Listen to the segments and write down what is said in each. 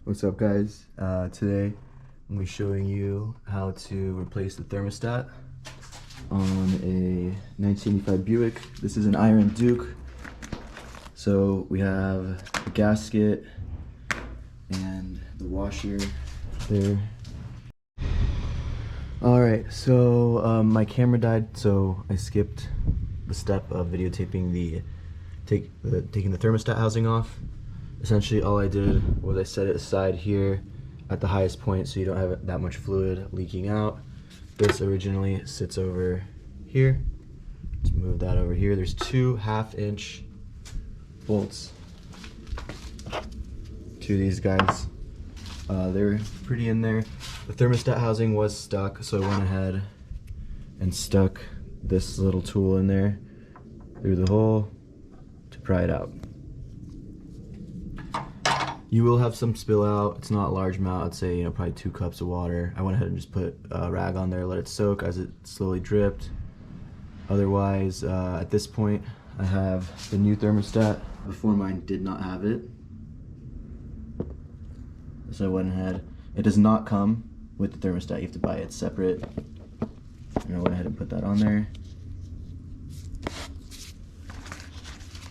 What's up, guys? Today I'm going to be showing you how to replace the thermostat on a 1985 Buick. This is an Iron Duke. So we have the gasket and the washer there. Alright, so my camera died, so I skipped the step of videotaping taking the thermostat housing off. Essentially all I did was I set it aside here at the highest point so you don't have that much fluid leaking out. This originally sits over here. Let's move that over here. There's two 1/2-inch bolts to these guys. They're pretty in there. The thermostat housing was stuck, so I went ahead and stuck this little tool in there through the hole to pry it out. You will have some spill out. It's not a large amount. I'd say, probably 2 cups of water. I went ahead and just put a rag on there, let it soak as it slowly dripped. Otherwise, at this point, I have the new thermostat. Before, mine did not have it. So I went ahead. It does not come with the thermostat. You have to buy it separate. And I went ahead and put that on there.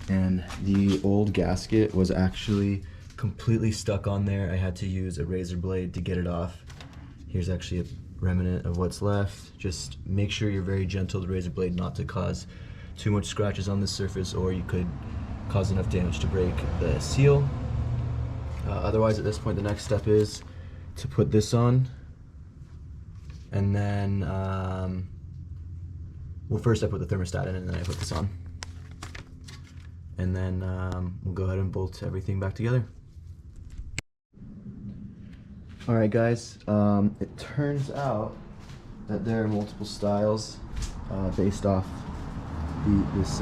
And the old gasket was actually completely stuck on there. I had to use a razor blade to get it off. Here's actually a remnant of what's left. Just make sure you're very gentle with the razor blade not to cause too much scratches on the surface, or you could cause enough damage to break the seal. Otherwise, at this point, the next step is to put this on, and then well, first I put the thermostat in and then I put this on, and then we'll go ahead and bolt everything back together. Alright guys, it turns out that there are multiple styles based off this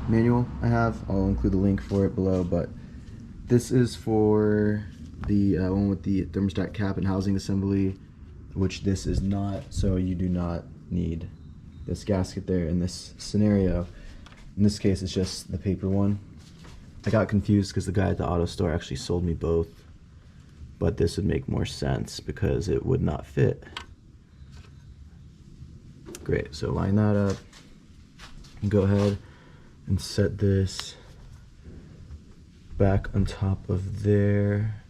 manual I have. I'll include the link for it below, but this is for the one with the thermostat cap and housing assembly, which this is not, so you do not need this gasket there in this scenario. In this case, it's just the paper one. I got confused because the guy at the auto store actually sold me both, but this would make more sense because it would not fit. Great, so line that up and go ahead and set this back on top of there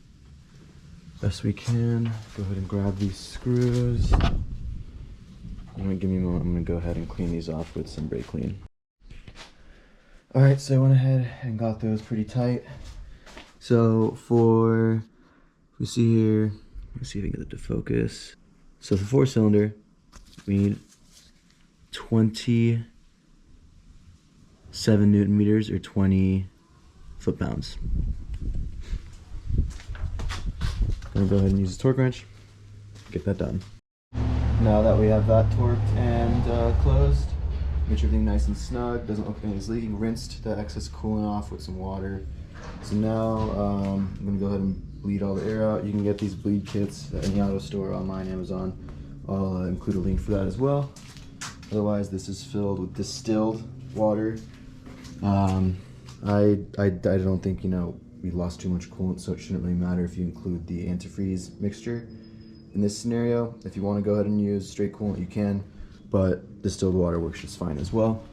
best we can. Go ahead and grab these screws. Give me a moment. I'm gonna go ahead and clean these off with some brake clean. Alright, so I went ahead and got those pretty tight. So if we see here, let's see if I can get it to focus. So for 4-cylinder, we need 27 Newton meters or 20 foot-pounds. I'm gonna go ahead and use a torque wrench, get that done. Now that we have that torqued and closed, make sure everything nice and snug, doesn't look like anything's leaking, rinsed the excess coolant off with some water. So now I'm gonna go ahead and bleed all the air out. You can get these bleed kits at any auto store, online, Amazon. I'll include a link for that as well. Otherwise, this is filled with distilled water. I don't think, we lost too much coolant, so it shouldn't really matter if you include the antifreeze mixture. In this scenario, if you want to go ahead and use straight coolant, you can, but distilled water works just fine as well.